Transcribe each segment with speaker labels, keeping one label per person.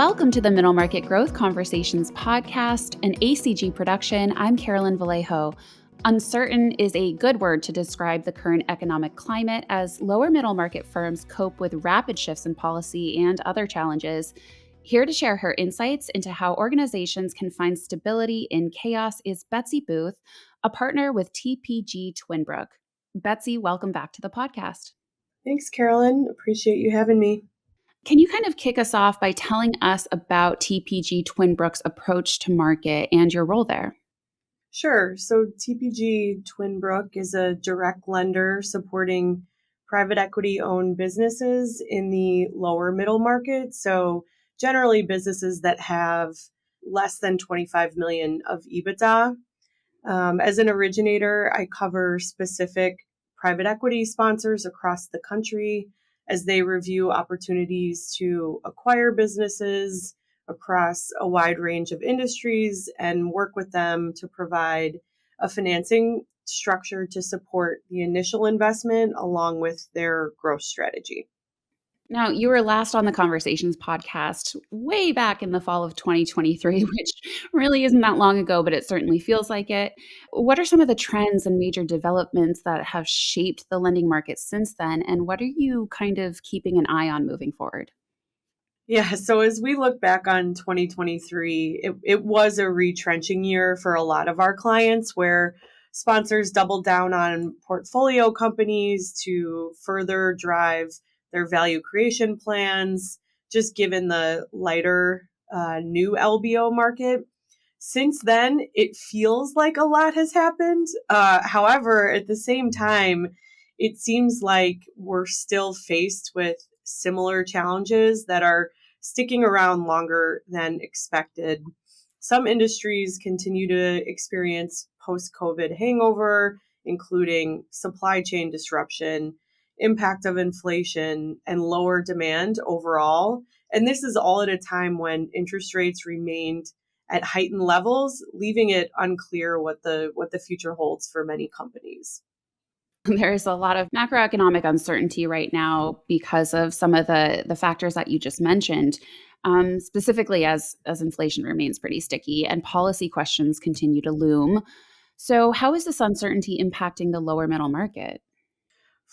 Speaker 1: Welcome to the Middle Market Growth Conversations podcast, an ACG production. I'm Carolyn Vallejo. Uncertain is a good word to describe the current economic climate as lower middle market firms cope with rapid shifts in policy and other challenges. Here to share her insights into how organizations can find stability in chaos is Betsy Booth, a partner with TPG Twinbrook. Betsy, welcome back to the podcast.
Speaker 2: Thanks, Carolyn. Appreciate you having me.
Speaker 1: Can you kind of kick us off by telling us about TPG Twinbrook's approach to market and your role there?
Speaker 2: Sure. So TPG Twinbrook is a direct lender supporting private equity-owned businesses in the lower middle market. So generally businesses that have less than 25 million of EBITDA. As an originator, I cover specific private equity sponsors across the country as they review opportunities to acquire businesses across a wide range of industries and work with them to provide a financing structure to support the initial investment along with their growth strategy.
Speaker 1: Now, you were last on the Conversations podcast way back in the fall of 2023, which really isn't that long ago, but it certainly feels like it. What are some of the trends and major developments that have shaped the lending market since then? And what are you kind of keeping an eye on moving forward?
Speaker 2: Yeah, so as we look back on 2023, it was a retrenching year for a lot of our clients where sponsors doubled down on portfolio companies to further drive their value creation plans, just given the lighter new LBO market. Since then, it feels like a lot has happened. However, at the same time, it seems like we're still faced with similar challenges that are sticking around longer than expected. Some industries continue to experience post-COVID hangover, including supply chain disruption, impact of inflation, and lower demand overall. And this is all at a time when interest rates remained at heightened levels, leaving it unclear what the future holds for many companies.
Speaker 1: There's a lot of macroeconomic uncertainty right now because of some of the factors that you just mentioned, specifically as inflation remains pretty sticky and policy questions continue to loom. So how is this uncertainty impacting the lower middle market?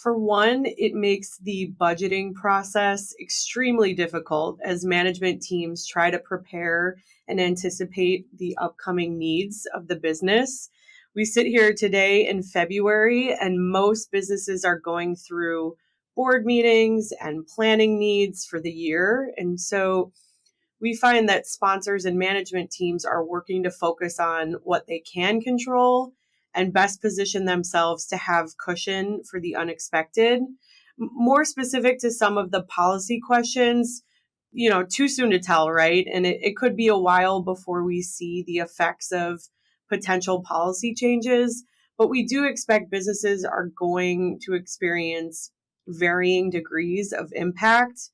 Speaker 2: For one, it makes the budgeting process extremely difficult as management teams try to prepare and anticipate the upcoming needs of the business. We sit here today in February, and most businesses are going through board meetings and planning needs for the year. And so we find that sponsors and management teams are working to focus on what they can control and best position themselves to have cushion for the unexpected. More specific to some of the policy questions, too soon to tell, right? And it could be a while before we see the effects of potential policy changes, but we do expect businesses are going to experience varying degrees of impact,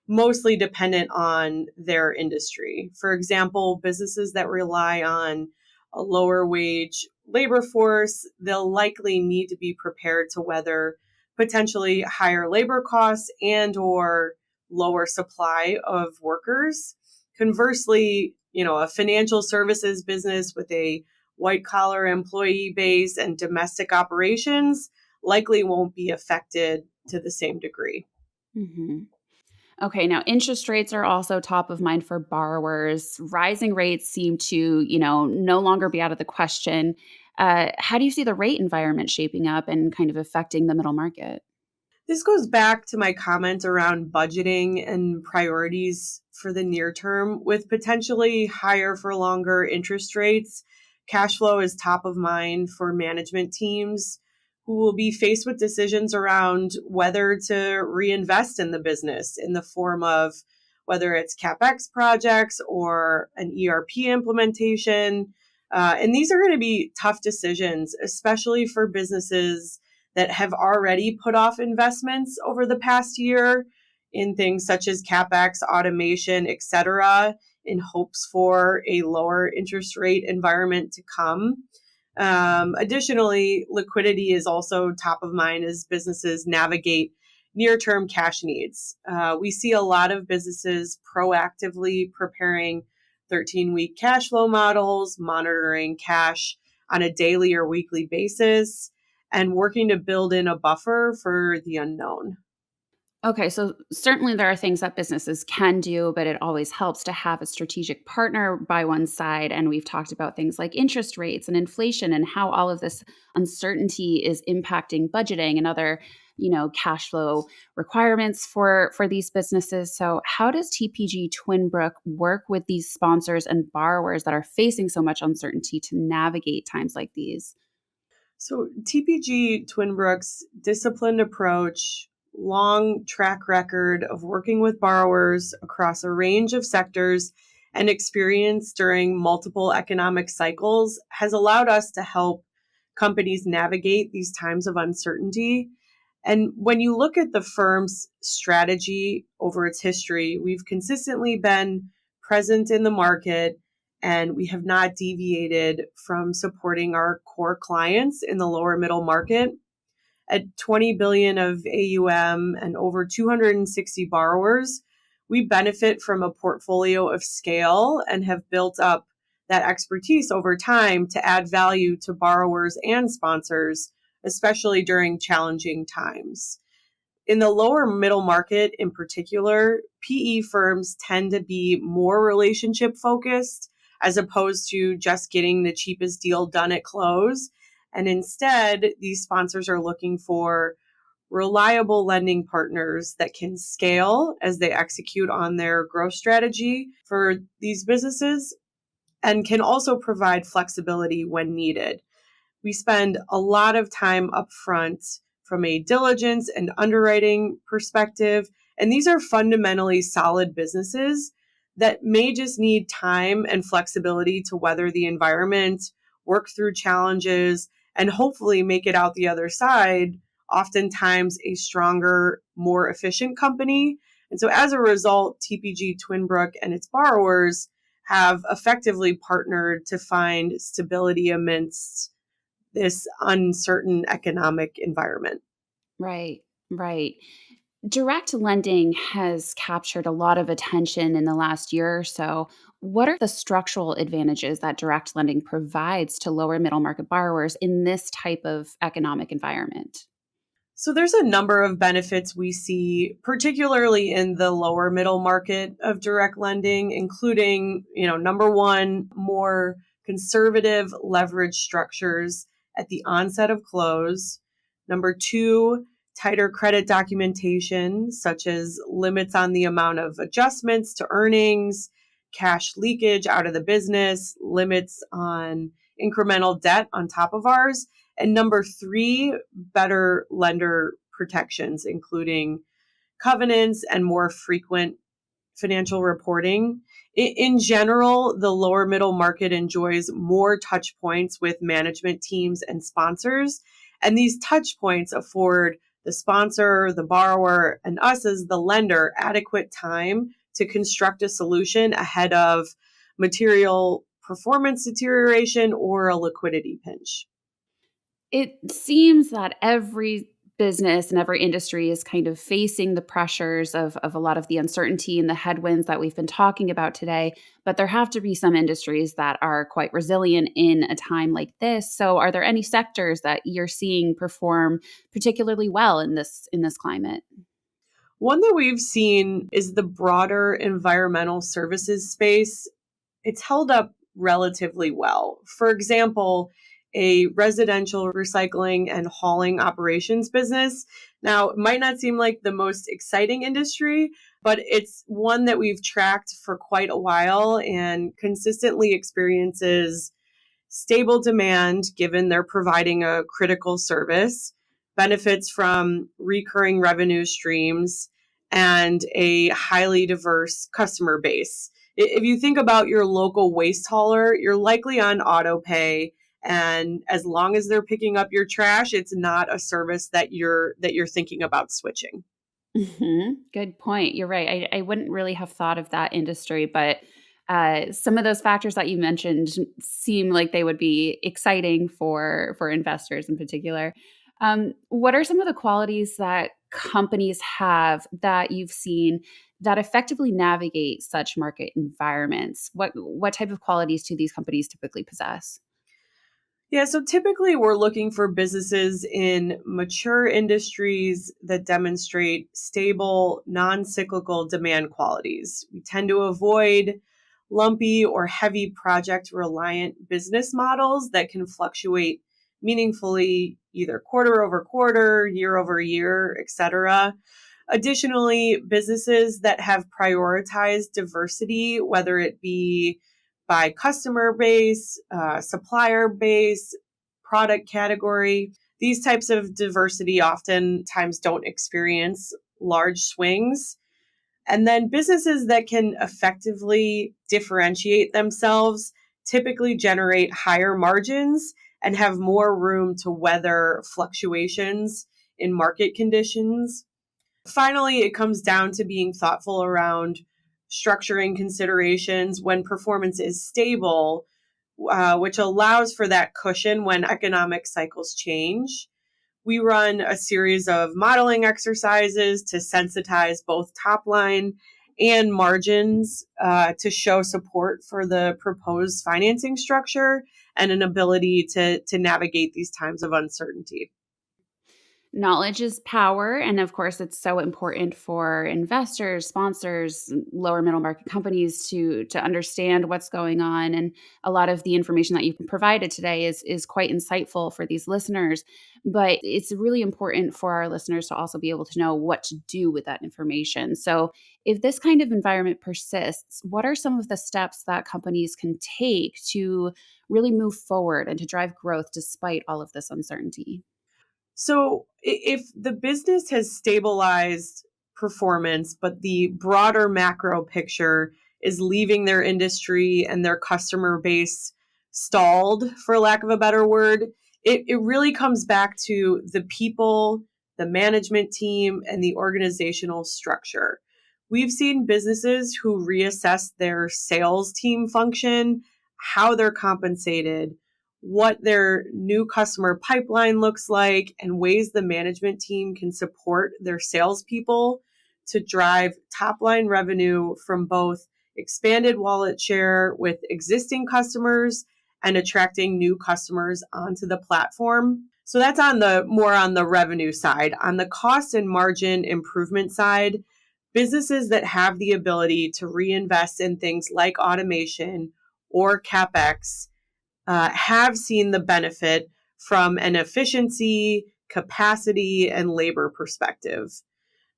Speaker 2: mostly dependent on their industry. For example, businesses that rely on a lower wage labor force, they'll likely need to be prepared to weather potentially higher labor costs and or lower supply of workers. Conversely, a financial services business with a white collar employee base and domestic operations likely won't be affected to the same degree.
Speaker 1: Mm-hmm. Okay, now interest rates are also top of mind for borrowers. Rising rates seem to, no longer be out of the question. How do you see the rate environment shaping up and kind of affecting the middle market?
Speaker 2: This goes back to my comment around budgeting and priorities for the near term. With potentially higher for longer interest rates, cash flow is top of mind for management teams who will be faced with decisions around whether to reinvest in the business in the form of whether it's CapEx projects or an ERP implementation. And these are going to be tough decisions, especially for businesses that have already put off investments over the past year in things such as CapEx, automation, et cetera, in hopes for a lower interest rate environment to come. Additionally, liquidity is also top of mind as businesses navigate near-term cash needs. We see a lot of businesses proactively preparing 13-week cash flow models, monitoring cash on a daily or weekly basis, and working to build in a buffer for the unknown.
Speaker 1: Okay, so certainly there are things that businesses can do, but it always helps to have a strategic partner by one side. And we've talked about things like interest rates and inflation and how all of this uncertainty is impacting budgeting and other, cash flow requirements for these businesses. So how does TPG Twinbrook work with these sponsors and borrowers that are facing so much uncertainty to navigate times like these?
Speaker 2: So, TPG Twinbrook's disciplined approach, long track record of working with borrowers across a range of sectors, and experience during multiple economic cycles has allowed us to help companies navigate these times of uncertainty. And when you look at the firm's strategy over its history, we've consistently been present in the market and we have not deviated from supporting our core clients in the lower middle market. At 20 billion of AUM and over 260 borrowers, we benefit from a portfolio of scale and have built up that expertise over time to add value to borrowers and sponsors, especially during challenging times. In the lower middle market in particular, PE firms tend to be more relationship focused as opposed to just getting the cheapest deal done at close. And instead, these sponsors are looking for reliable lending partners that can scale as they execute on their growth strategy for these businesses and can also provide flexibility when needed. We spend a lot of time upfront from a diligence and underwriting perspective. And these are fundamentally solid businesses that may just need time and flexibility to weather the environment, work through challenges, and hopefully make it out the other side, oftentimes a stronger, more efficient company. And so as a result, TPG Twinbrook and its borrowers have effectively partnered to find stability amidst this uncertain economic environment.
Speaker 1: Right, right. Direct lending has captured a lot of attention in the last year or so. What are the structural advantages that direct lending provides to lower middle market borrowers in this type of economic environment?
Speaker 2: So there's a number of benefits we see, particularly in the lower middle market of direct lending, including, number one, more conservative leverage structures at the onset of close. Number two, tighter credit documentation, such as limits on the amount of adjustments to earnings, cash leakage out of the business, limits on incremental debt on top of ours. And number three, better lender protections, including covenants and more frequent financial reporting. In general, the lower middle market enjoys more touch points with management teams and sponsors. And these touch points afford the sponsor, the borrower, and us as the lender adequate time to construct a solution ahead of material performance deterioration or a liquidity pinch.
Speaker 1: It seems that every business and every industry is kind of facing the pressures of a lot of the uncertainty and the headwinds that we've been talking about today. But there have to be some industries that are quite resilient in a time like this. So are there any sectors that you're seeing perform particularly well in this climate?
Speaker 2: One that we've seen is the broader environmental services space. It's held up relatively well. For example, a residential recycling and hauling operations business. Now, it might not seem like the most exciting industry, but it's one that we've tracked for quite a while and consistently experiences stable demand given they're providing a critical service, benefits from recurring revenue streams, and a highly diverse customer base. If you think about your local waste hauler, you're likely on auto pay. And as long as they're picking up your trash, it's not a service that you're thinking about switching.
Speaker 1: Good point. You're right. I wouldn't really have thought of that industry, but some of those factors that you mentioned seem like they would be exciting for investors in particular. What are some of the qualities that companies have that you've seen that effectively navigate such market environments? What type of qualities do these companies typically possess?
Speaker 2: Yeah, so typically we're looking for businesses in mature industries that demonstrate stable, non cyclical demand qualities. We tend to avoid lumpy or heavy project reliant business models that can fluctuate meaningfully either quarter over quarter, year over year, etc. Additionally, businesses that have prioritized diversity, whether it be by customer base, supplier base, product category, these types of diversity oftentimes don't experience large swings. And then businesses that can effectively differentiate themselves typically generate higher margins and have more room to weather fluctuations in market conditions. Finally, it comes down to being thoughtful around structuring considerations when performance is stable, which allows for that cushion when economic cycles change. We run a series of modeling exercises to sensitize both top line and margins to show support for the proposed financing structure and an ability to navigate these times of uncertainty.
Speaker 1: Knowledge is power. And of course, it's so important for investors, sponsors, lower middle market companies to understand what's going on. And a lot of the information that you've provided today is quite insightful for these listeners. But it's really important for our listeners to also be able to know what to do with that information. So if this kind of environment persists, what are some of the steps that companies can take to really move forward and to drive growth despite all of this uncertainty?
Speaker 2: So if the business has stabilized performance, but the broader macro picture is leaving their industry and their customer base stalled, for lack of a better word, it really comes back to the people, the management team, and the organizational structure. We've seen businesses who reassess their sales team function, how they're compensated, what their new customer pipeline looks like, and ways the management team can support their salespeople to drive top line revenue from both expanded wallet share with existing customers and attracting new customers onto the platform. So that's on the revenue side. On the cost and margin improvement side, businesses that have the ability to reinvest in things like automation or CapEx have seen the benefit from an efficiency, capacity, and labor perspective.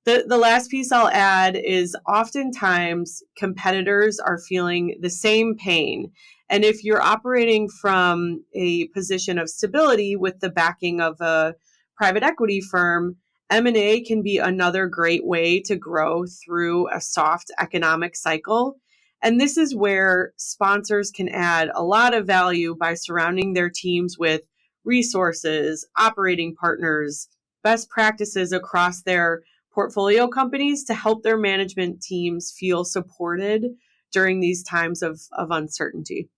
Speaker 2: The last piece I'll add is oftentimes competitors are feeling the same pain. And if you're operating from a position of stability with the backing of a private equity firm, M&A can be another great way to grow through a soft economic cycle. And this is where sponsors can add a lot of value by surrounding their teams with resources, operating partners, best practices across their portfolio companies to help their management teams feel supported during these times of uncertainty.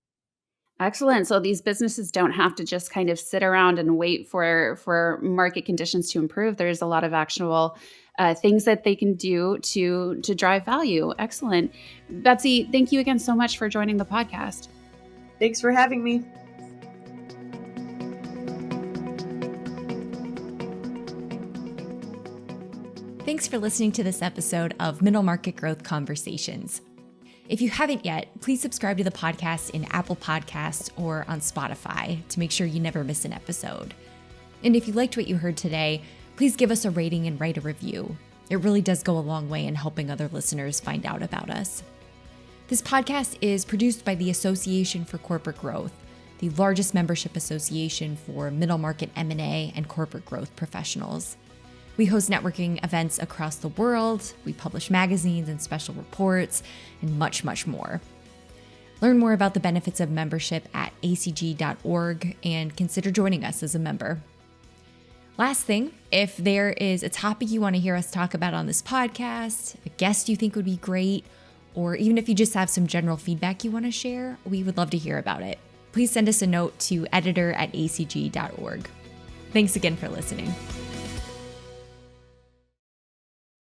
Speaker 1: Excellent. So these businesses don't have to just kind of sit around and wait for market conditions to improve. There's a lot of actionable things that they can do to drive value. Excellent. Betsy, thank you again so much for joining the podcast.
Speaker 2: Thanks for having me.
Speaker 3: Thanks for listening to this episode of Middle Market Growth Conversations. If you haven't yet, please subscribe to the podcast in Apple Podcasts or on Spotify to make sure you never miss an episode. And if you liked what you heard today, please give us a rating and write a review. It really does go a long way in helping other listeners find out about us. This podcast is produced by the Association for Corporate Growth, the largest membership association for middle market M&A and corporate growth professionals. We host networking events across the world, we publish magazines and special reports, and much, much more. Learn more about the benefits of membership at acg.org and consider joining us as a member. Last thing, if there is a topic you want to hear us talk about on this podcast, a guest you think would be great, or even if you just have some general feedback you want to share, we would love to hear about it. Please send us a note to editor@acg.org. Thanks again for listening.